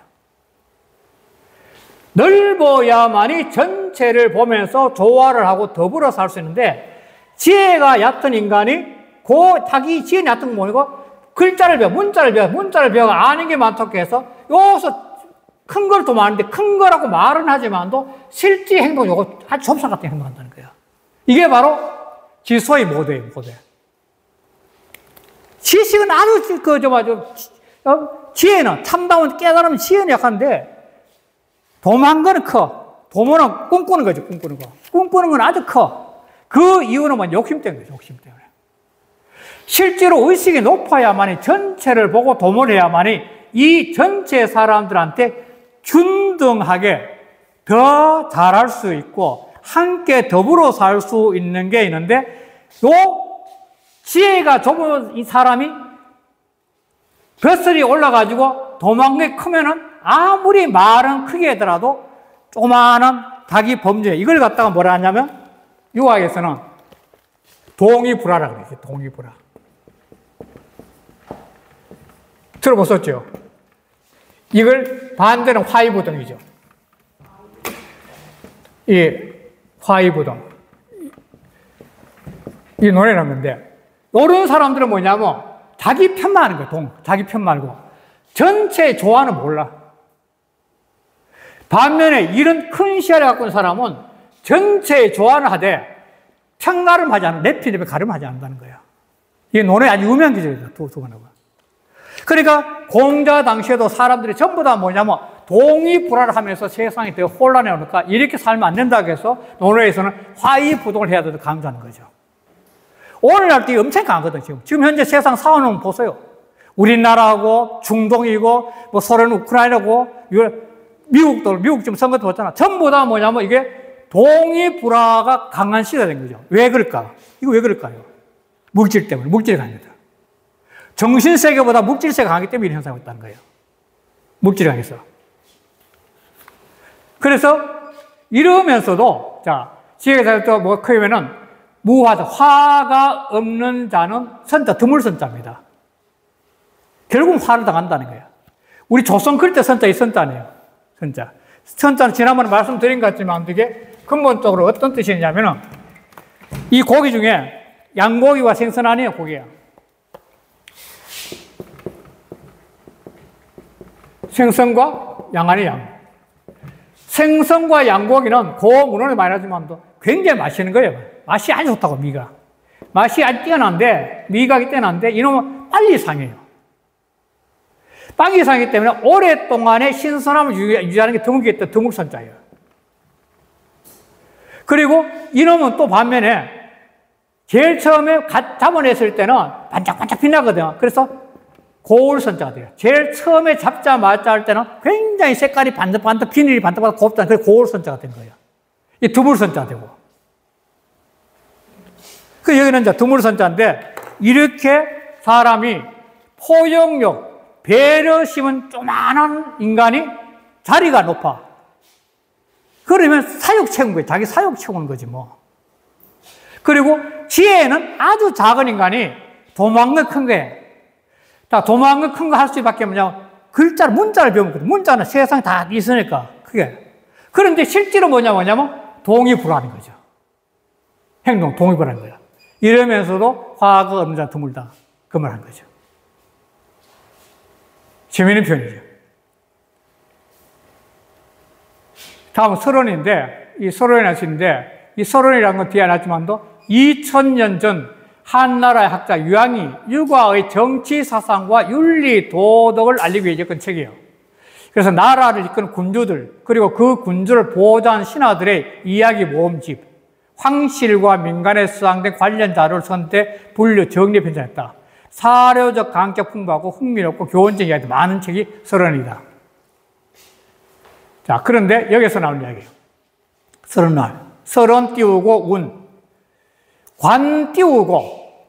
넓어야만이 전체를 보면서 조화를 하고 더불어 살 수 있는데, 지혜가 얕은 인간이 자기 지혜는 얕은 거 모르고 글자를 배워, 문자를 배워 아는 게 많다고 해서 여기서 큰 걸 더 많은데 큰 거라고 말은 하지만도 실제 행동 요거 아주 접사 같은 행동 한다는 거예요. 이게 바로 지소의 모델이에요, 모델. 지식은 아주 지혜는 참다운 깨달으면 지혜는 약한데 도망 거는 커. 도모는 꿈꾸는 거죠, 꿈꾸는 거. 꿈꾸는 건 아주 커. 그 이유는 뭐냐? 욕심 때문에, 욕심 때문에. 실제로 의식이 높아야만이 전체를 보고 도모를 해야만이 이 전체 사람들한테 균등하게 더 잘할 수 있고 함께 더불어 살 수 있는 게 있는데, 요 지혜가 좁은 이 사람이 벼슬이 올라가지고 도망이 크면은 아무리 말은 크게 하더라도 조그마한 닭이 범죄, 이걸 갖다가 뭐라 하냐면 유학에서는 동의불화라고 그래요. 동의불화. 들어보셨죠? 이걸 반대는 화이부동이죠. 이 화이부동. 이 논의라는 건데, 이런 사람들은 뭐냐면 자기 편만 하는 거예요. 자기 편 말고 전체 조화는 몰라. 반면에 이런 큰 시야를 갖고 있는 사람은 전체의 조화를 하되 편가름하지 않는, 내피lep에 가름하지 않는다는 거예요. 이게 논의 아주 유명한 기적이다. 두 번하고. 그러니까 공자 당시에도 사람들이 전부 다 뭐냐면 동의불화를 하면서 세상이 더 혼란해 오니까 이렇게 살면 안 된다고 해서 논의에서는 화이부동을 해야 된다고 강조하는 거죠. 오늘날도 엄청 강하거든요. 지금 현재 세상 상황을 보세요. 우리나라하고 중동이고 뭐 소련 우크라이나고 미국 지금 선거도 봤잖아. 전부 다 뭐냐면 이게 동의불화가 강한 시대가 된 거죠. 왜 그럴까? 이거 왜 그럴까요? 물질 때문에. 물질이 강합니다. 정신세계보다 물질세계가 강하기 때문에 이런 현상이 있다는 거예요. 물질이 강해서. 그래서 이러면서도 지혜가 또 뭐 크면은 무화자, 화가 없는 자는 선자, 드물선자입니다. 결국은 화를 당한다는 거예요. 우리 조선 그릴 때 선자, 이 선자네요. 선자. 선자는 지난번에 말씀드린 것 같지만 이게 근본적으로 어떤 뜻이냐면은 이 고기 중에 양고기와 생선 아니에요, 고기야. 생선과 양 아니에요, 양. 생선과 양고기는 고문을 많이 하지만도 굉장히 맛있는 거예요. 맛이 아주 좋다고, 미가. 맛이 아주 뛰어난데, 미각이 뛰어난데, 이놈은 빨리 상해요. 빨리 상하기 때문에 오랫동안의 신선함을 유지하는 게 드물겠다, 드물선자예요. 그리고 이놈은 또 반면에 제일 처음에 잡아냈을 때는 반짝반짝 빛나거든요. 그래서 고울선자가 돼요. 제일 처음에 잡자마자 할 때는 굉장히 색깔이 반짝반짝, 비늘이 반짝반짝 곱잖아요. 그래서 고울선자가 된 거예요. 이 드물선자가 되고. 그 여기는 이제 드물선자인데, 이렇게 사람이 포용력, 배려심은 조만한 인간이 자리가 높아. 그러면 사욕 채운 거예요. 자기 사욕 채우는 거지 뭐. 그리고 지혜는 아주 작은 인간이 도망을 큰 거예요. 자, 도망을 큰 거 할 수밖에 없냐. 문자를 배우면 거든. 문자는 세상에 다 있으니까, 크게. 그런데 실제로 뭐냐면, 동의불화하는 거죠. 행동, 동의불화하는 거예요. 이러면서도 화가 없는 자 드물다. 그 말 한 거죠. 재미있는 표현이죠. 다음은 서론인데, 이 서론이 나시는데, 이 서론이라는 건 뒤에 나왔지만도 2000년 전 한나라의 학자 유양이 유과의 정치 사상과 윤리 도덕을 알리기 위해 적은 책이에요. 그래서 나라를 이끄는 군주들, 그리고 그 군주를 보호하는 신하들의 이야기 모음집, 황실과 민간에 수상된 관련 자료를 선택, 분류, 정리해 편찬했다. 사료적 감격 풍부하고 흥미롭고 교훈적 이야기 많은 책이 서론이다. 자, 그런데 여기서 나오는 이야기예요. 설날. 설은 띄우고 운. 관 띄우고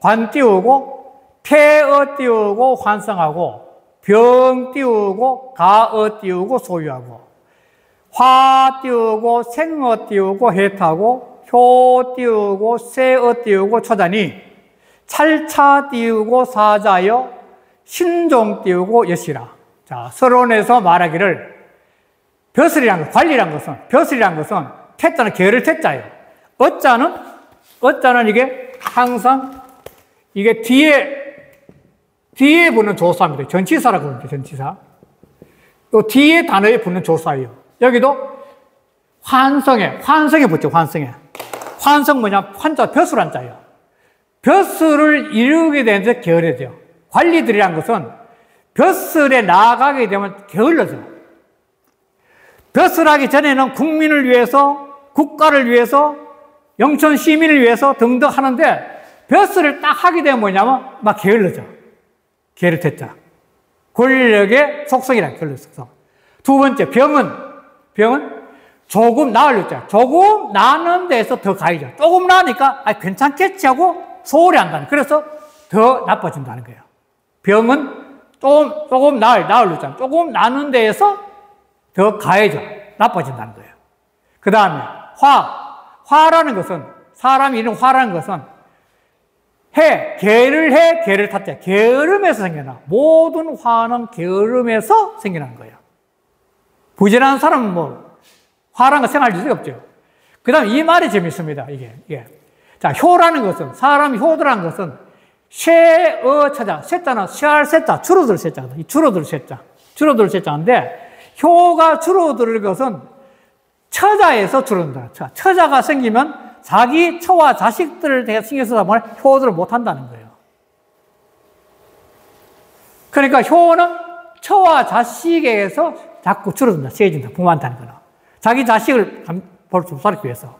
폐어 띄우고 환성하고 병 띄우고 가어 띄우고 소유하고 화 띄우고 생어 띄우고 해타고 효 띄우고 세어 띄우고 초자니 찰차 띄우고 사자여 신종 띄우고 여시라. 자, 서론에서 말하기를 벼슬이란 것, 관리란 것은, 벼슬이란 것은 태자는 계를 태자예요. 어자는 이게 항상 이게 뒤에 붙는 조사입니다. 전치사라고 합니다. 전치사. 또 뒤에 단어에 붙는 조사예요. 여기도 환성에 붙죠. 환성 뭐냐? 환자, 벼슬 한자예요. 벼슬을 이루게 되는데 게을러야 돼요. 관리들이란 것은 벼슬에 나아가게 되면 게을러져. 벼슬하기 전에는 국민을 위해서, 국가를 위해서, 영천 시민을 위해서 등등 하는데 벼슬을 딱 하게 되면 뭐냐면 막 게을러져. 게를 tes자. 권력의 속성이란 권력 속성. 두 번째, 병은 조금 나으려자. 조금 나는 데서 더 가야죠. 조금 나으니까 괜찮겠지 하고 소홀히 한다는. 그래서 더 나빠진다는 거예요. 병은 조금 나으려자. 조금 나는 데에서 더 가야죠. 나빠진다는 거예요. 그 다음에 화라는 것은, 사람이 이런 화라는 것은 계를 탔자. 게으름에서 생겨나. 모든 화는 게으름에서 생겨나는 거예요. 부지런한 사람은 화라는 거 생각할 수가 없죠. 그 다음에 이 말이 재밌습니다. 이게. 자, 효라는 것은, 사람이 효도라는 것은 쇠어차자. 쇠자는 쇠할 쇠자, 줄어들 쇠자거든. 줄어들 쇠자인데, 효가 줄어들 것은 처자에서 줄어든다. 처자가 생기면 자기 처와 자식들을 대해 신경 쓰다 보면 효도를 못 한다는 거예요. 그러니까 효는 처와 자식에게서 자꾸 줄어든다, 세진다, 부모한테 하는 거나. 자기 자식을 볼 수 살기 위해서.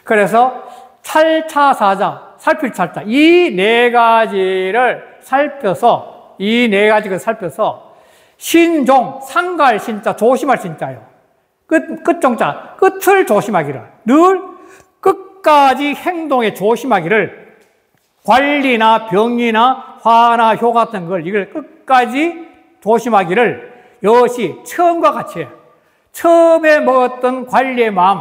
그래서 찰차사자, 살필 찰자. 이 네 가지를 살펴서, 신종, 상갈 신자, 조심할 신자요. 끝종자, 끝을 조심하기를. 늘 끝까지 행동에 조심하기를, 관리나 병이나 화나 효 같은 걸 이걸 끝까지 조심하기를 여시 처음과 같이 처음에 먹었던 관리의 마음,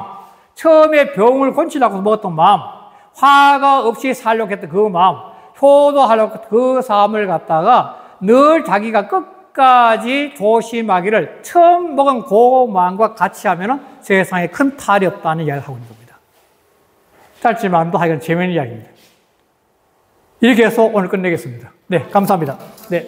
처음에 병을 고치려고 먹었던 마음, 화가 없이 살려고 했던 그 마음, 효도하려고 했던 그 삶을 갖다가 늘 자기가 끝까지 조심하기를 처음 먹은 그 마음과 같이 하면은 세상에 큰 탈이 없다는 이야기를 하고 있는 겁니다. 짧지만도 하여간 재미있는 이야기입니다. 이렇게 해서 오늘 끝내겠습니다. 네, 감사합니다. 네.